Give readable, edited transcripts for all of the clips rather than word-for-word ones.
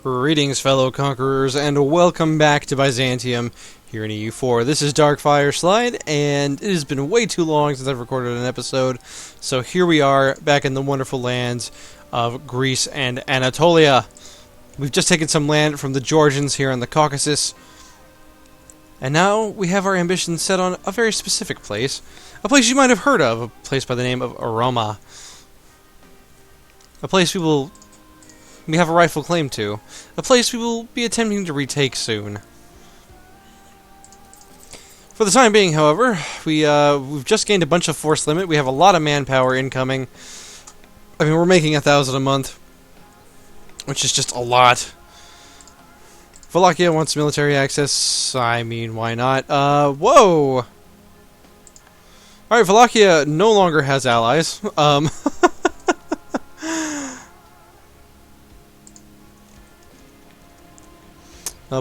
Greetings, fellow conquerors, and welcome back to Byzantium here in EU4. This is darkfireslide, and it has been way too long since I've recorded an episode, so here we are, back in the wonderful lands of Greece and Anatolia. We've just taken some land from the Georgians here in the Caucasus, and now we have our ambitions set on a very specific place, a place you might have heard of, a place by the name of Roma. A place we have a rightful claim to. A place we will be attempting to retake soon. For the time being, however, we've just gained a bunch of force limit. We have a lot of manpower incoming. I mean, we're making 1,000 a month, which is just a lot. Wallachia wants military access. I mean, why not? Whoa! Alright, Wallachia no longer has allies.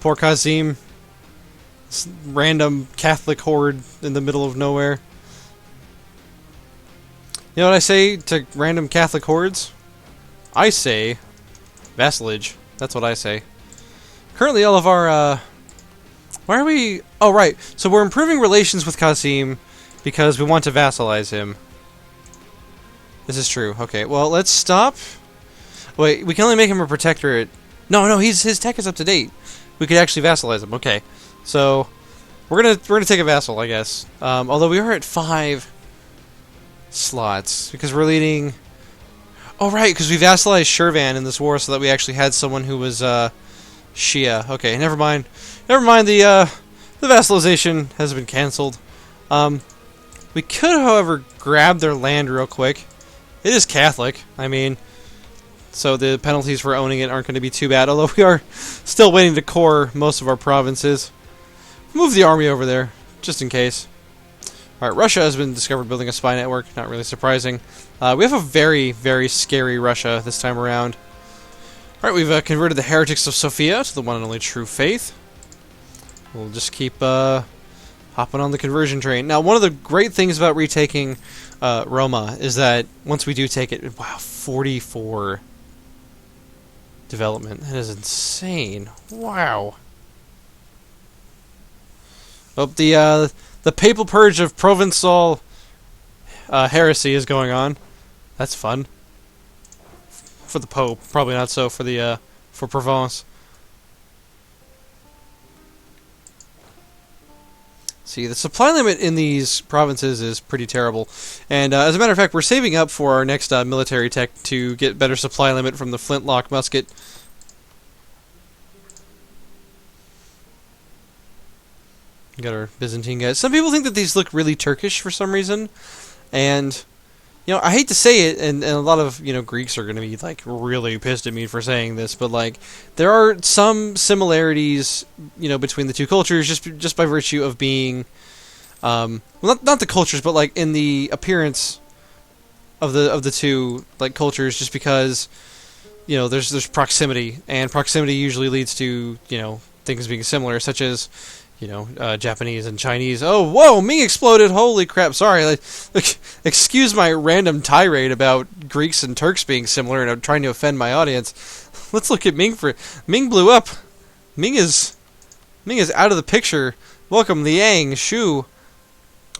Poor Kazim. This random Catholic horde in the middle of nowhere. You know what I say to random Catholic hordes? I say vassalage. That's what I say. Currently all of our, why are we... Oh, right. So we're improving relations with Kazim because we want to vassalize him. This is true. Okay, well, let's stop. Wait, we can only make him a protectorate. No, his tech is up to date. We could actually vassalize him. Okay, so we're gonna take a vassal, I guess. Although we are at 5 slots because we're leading. Oh right, because we vassalized Sharpen in this war, so that we actually had someone who was Shia. Okay, never mind. Never mind. The vassalization has been canceled. We could, however, grab their land real quick. It is Catholic. I mean. So the penalties for owning it aren't going to be too bad, although we are still waiting to core most of our provinces. Move the army over there, just in case. Alright, Russia has been discovered building a spy network, not really surprising. We have a very, very scary Russia this time around. Alright, we've converted the heretics of Sofia to the one and only true faith. We'll just keep hopping on the conversion train. Now, one of the great things about retaking Roma is that once we do take it, wow, 44... development. That is insane. Wow. Oh, the papal purge of Provençal heresy is going on. That's fun. For the Pope, probably not so for the for Provence. See, the supply limit in these provinces is pretty terrible. And as a matter of fact, we're saving up for our next military tech to get better supply limit from the flintlock musket. Got our Byzantine guys. Some people think that these look really Turkish for some reason. And, you know, I hate to say it, and a lot of, you know, Greeks are going to be, like, really pissed at me for saying this, but, like, there are some similarities, you know, between the two cultures just by virtue of being, well, not the cultures, but, like, in the appearance of the two, like, cultures, just because, you know, there's proximity, and proximity usually leads to, you know, things being similar, such as, you know, Japanese and Chinese. Oh, whoa, Ming exploded. Holy crap. Sorry. Like, excuse my random tirade about Greeks and Turks being similar, and I'm trying to offend my audience. Let's look at Ming for... Ming blew up. Ming is out of the picture. Welcome, Liang, Shu.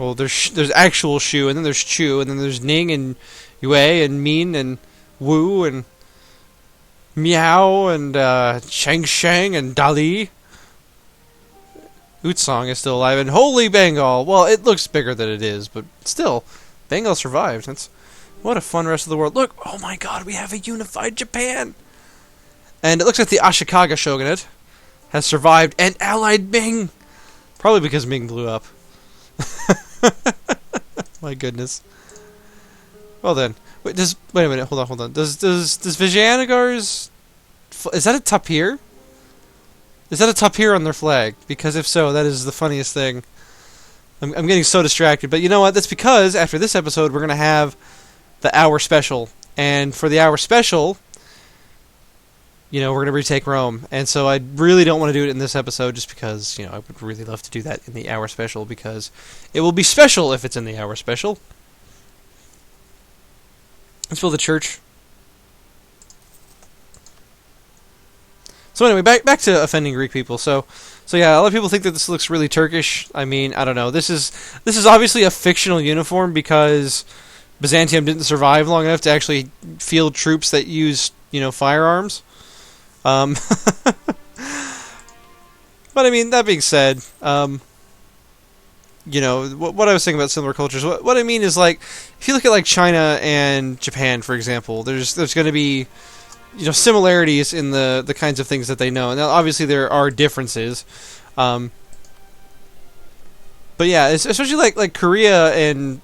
Well, there's actual Shu, and then there's Chu, and then there's Ning, and Yue, and Min, and Wu, and Miao, and Chang Shang, and Dali. Utsong is still alive, and holy Bengal! Well, it looks bigger than it is, but still, Bengal survived. What a fun rest of the world. Look, oh my god, we have a unified Japan! And it looks like the Ashikaga shogunate has survived and allied Ming! Probably because Ming blew up. My goodness. Well then, wait a minute, hold on. Does Vijayanagar's... Is that a tapir? Is that a tapir on their flag? Because if so, that is the funniest thing. I'm getting so distracted. But you know what? That's because after this episode, we're going to have the hour special. And for the hour special, you know, we're going to retake Rome. And so I really don't want to do it in this episode just because, you know, I would really love to do that in the hour special because it will be special if it's in the hour special. Let's build a church. So anyway, back to offending Greek people. So yeah, a lot of people think that this looks really Turkish. I mean, I don't know. This is obviously a fictional uniform because Byzantium didn't survive long enough to actually field troops that used, firearms. But I mean, that being said, what I was saying about similar cultures, what I mean is, like, if you look at, like, China and Japan, for example, there's going to be, similarities in the kinds of things that they know. Now, obviously, there are differences. But yeah, especially, like Korea and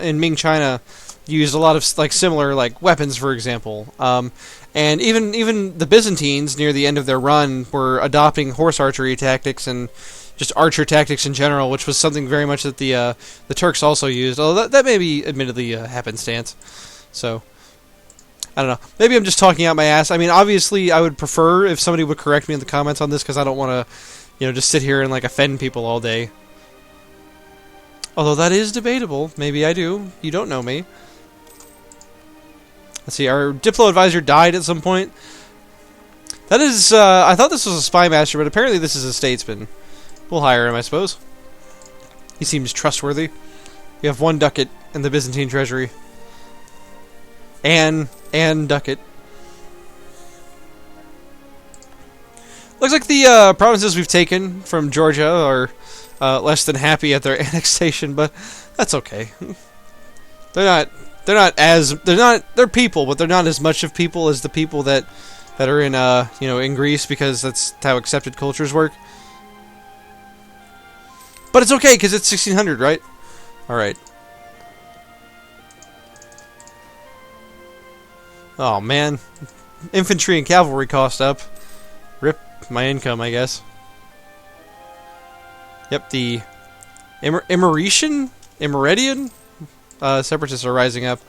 Ming China used a lot of, like, similar, like, weapons, for example. And even the Byzantines, near the end of their run, were adopting horse archery tactics and just archer tactics in general, which was something very much that the Turks also used. Although that may be admittedly happenstance. So, I don't know. Maybe I'm just talking out my ass. I mean, obviously, I would prefer if somebody would correct me in the comments on this, because I don't want to, just sit here and, like, offend people all day. Although that is debatable. Maybe I do. You don't know me. Let's see, our Diplo advisor died at some point. That is, I thought this was a spy master, but apparently this is a statesman. We'll hire him, I suppose. He seems trustworthy. We have 1 ducat in the Byzantine treasury. Anne ducat. Looks like the provinces we've taken from Georgia are less than happy at their annexation, but that's okay. They're people, but they're not as much of people as the people that are in in Greece, because that's how accepted cultures work. But it's okay because it's 1600, right? All right. Oh man, infantry and cavalry cost up. Rip my income, I guess. Yep, the Emiratian separatists are rising up.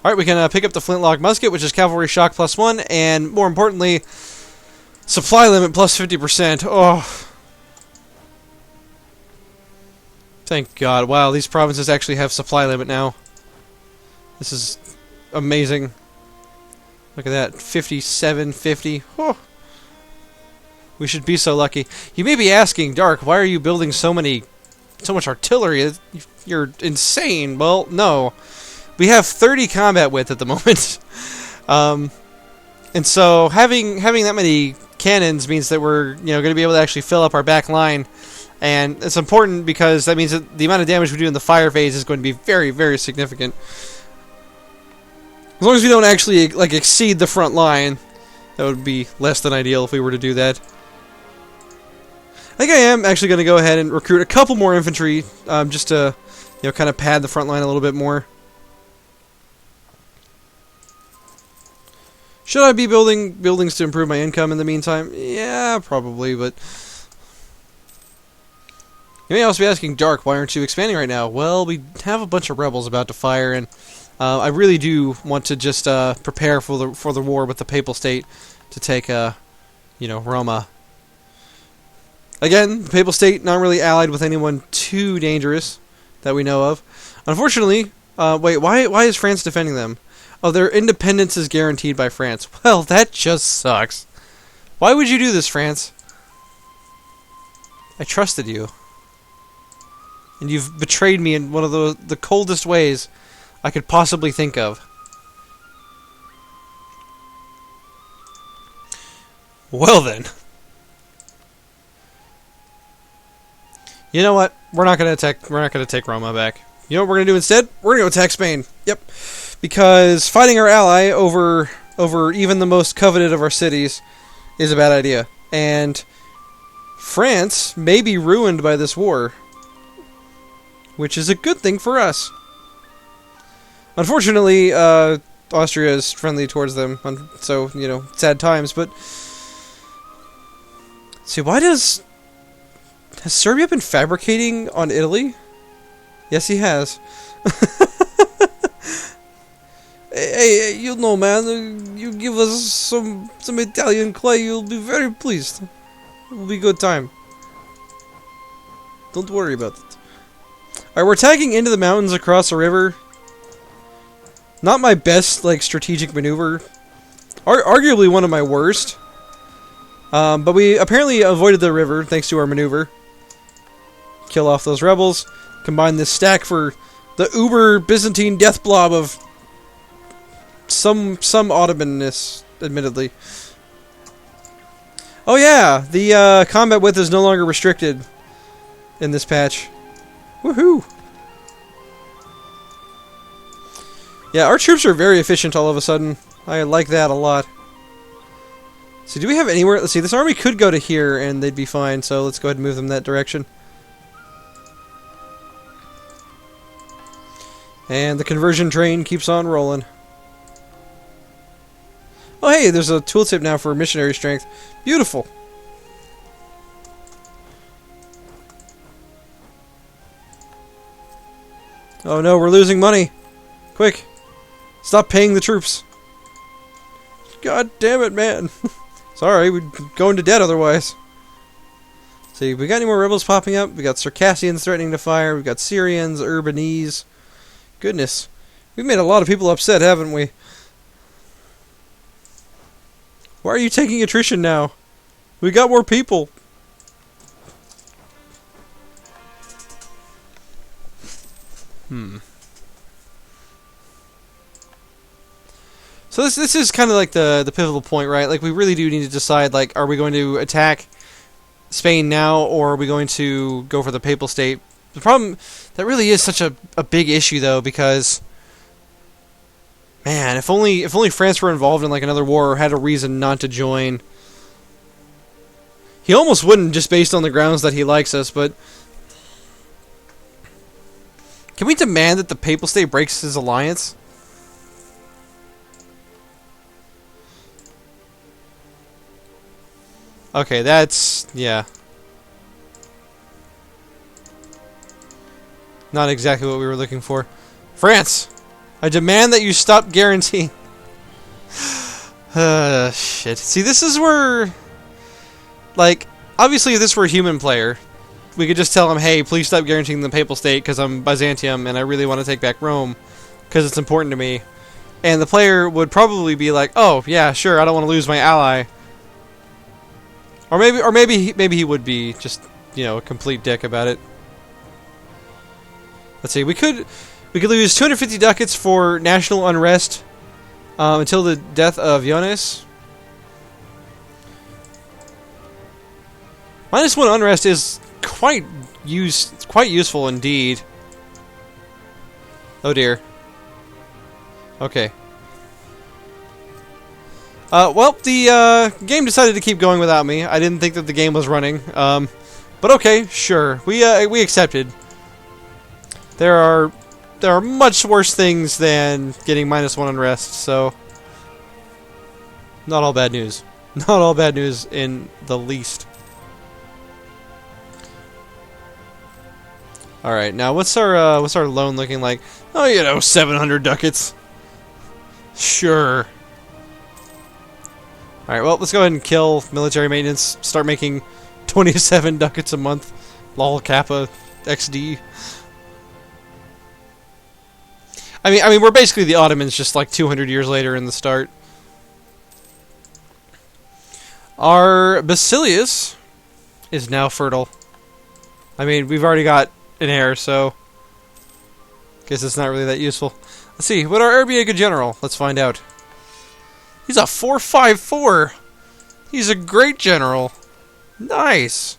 Alright, we can pick up the flintlock musket, which is cavalry shock +1, and more importantly, supply limit +50%. Oh. Thank God. Wow, these provinces actually have supply limit now. This is amazing. Look at that, 5750. Oh. We should be so lucky. You may be asking, Dark, why are you building so much artillery? You're insane. Well, no. We have 30 combat width at the moment. And so having that many cannons means that we're going to be able to actually fill up our back line. And it's important because that means that the amount of damage we do in the fire phase is going to be very, very significant. As long as we don't actually exceed the front line, that would be less than ideal if we were to do that. I think I am actually going to go ahead and recruit a couple more infantry, just to kind of pad the front line a little bit more. Should I be building buildings to improve my income in the meantime? Yeah, probably, but you may also be asking, Dark, why aren't you expanding right now? Well, we have a bunch of rebels about to fire, and I really do want to just prepare for the war with the Papal State to take Roma. Again, the Papal State not really allied with anyone too dangerous that we know of. Unfortunately, wait, why is France defending them? Oh, their independence is guaranteed by France. Well, that just sucks. Why would you do this, France? I trusted you. And you've betrayed me in one of the coldest ways I could possibly think of. Well then. You know what? We're not gonna take Roma back. You know what we're gonna do instead? We're gonna go attack Spain. Yep. Because fighting our ally over even the most coveted of our cities is a bad idea. And France may be ruined by this war, which is a good thing for us. Unfortunately, Austria is friendly towards them, so, sad times, but see, has Serbia been fabricating on Italy? Yes, he has. Hey, man, you give us some Italian clay, you'll be very pleased. It will be a good time. Don't worry about it. Alright, we're tagging into the mountains across a river. Not my best, strategic maneuver. Arguably one of my worst. But we apparently avoided the river thanks to our maneuver. Kill off those rebels. Combine this stack for the uber Byzantine death blob of some Ottomanness, admittedly. Oh yeah, the combat width is no longer restricted in this patch. Woohoo! Yeah, our troops are very efficient all of a sudden. I like that a lot. So do we have anywhere... Let's see, this army could go to here and they'd be fine, so let's go ahead and move them that direction. And the conversion train keeps on rolling. Oh hey, there's a tooltip now for missionary strength. Beautiful. Oh no, we're losing money. Quick. Stop paying the troops. God damn it, man. Sorry, we'd go into debt otherwise. See, we got any more rebels popping up? We got Circassians threatening to fire. We've got Syrians, Urbanese. Goodness. We've made a lot of people upset, haven't we? Why are you taking attrition now? We got more people. So this is kind of like the pivotal point, right? Like, we really do need to decide, like, are we going to attack Spain now, or are we going to go for the Papal State? The problem, that really is such a big issue, though, because... Man, if only France were involved in, like, another war or had a reason not to join. He almost wouldn't, just based on the grounds that he likes us, but... Can we demand that the Papal State breaks his alliance? Okay, that's... yeah. Not exactly what we were looking for. France! I demand that you stop guaranteeing... shit. See, this is where... Like, obviously if this were a human player, we could just tell him, hey, please stop guaranteeing the Papal State because I'm Byzantium and I really want to take back Rome because it's important to me. And the player would probably be like, oh, yeah, sure, I don't want to lose my ally. Or maybe he would be just, you know, a complete dick about it. Let's see, we could lose 250 ducats for national unrest until the death of Bayonets. -1 unrest is quite useful indeed. Oh dear. Okay. Well, the game decided to keep going without me. I didn't think that the game was running. But okay, sure. We accepted. There are much worse things than getting -1 unrest, so not all bad news. Not all bad news in the least. All right, now what's our loan looking like? Oh, you know, 700 ducats. Sure. All right, well, let's go ahead and kill military maintenance. Start making 27 ducats a month. Lol Kappa XD. I mean, we're basically the Ottomans, just like 200 years later in the start. Our Basileus is now fertile. I mean, we've already got an heir, so guess it's not really that useful. Let's see, would our heir be a good general? Let's find out. He's a 454. He's a great general. Nice.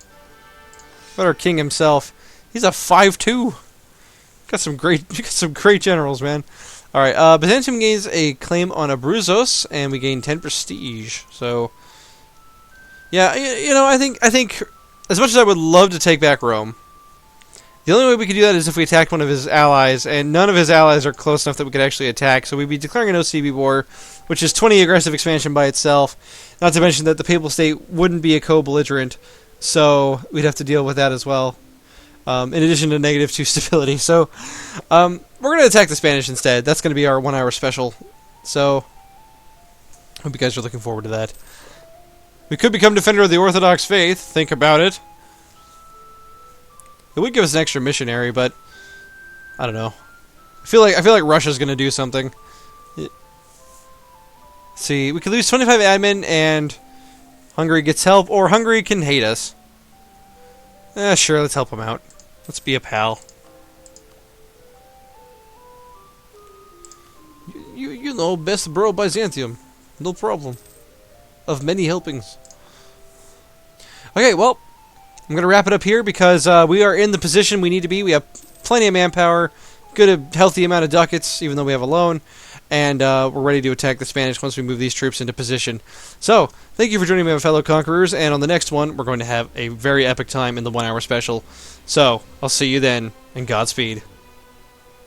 What our king himself? He's a 5-2. Got some great generals, man. All right, Byzantium gains a claim on Abruzos, and we gain 10 prestige. So, yeah, you know, I think as much as I would love to take back Rome, the only way we could do that is if we attacked one of his allies, and none of his allies are close enough that we could actually attack. So we'd be declaring an OCB war, which is 20 aggressive expansion by itself. Not to mention that the Papal State wouldn't be a co-belligerent, so we'd have to deal with that as well. In addition to -2 stability. So, we're going to attack the Spanish instead. That's going to be our 1 hour special. So, hope you guys are looking forward to that. We could become Defender of the Orthodox Faith. Think about it. It would give us an extra missionary, but I don't know. I feel like Russia's going to do something. See, we could lose 25 admin and Hungary gets help, or Hungary can hate us. Sure, let's help him out. Let's be a pal. You know, best bro Byzantium. No problem. Of many helpings. Okay, well, I'm going to wrap it up here because we are in the position we need to be. We have plenty of manpower, good, healthy amount of ducats, even though we have a loan. And we're ready to attack the Spanish once we move these troops into position. So, thank you for joining me, my fellow conquerors, and on the next one, we're going to have a very epic time in the 1 hour special. So, I'll see you then, and Godspeed.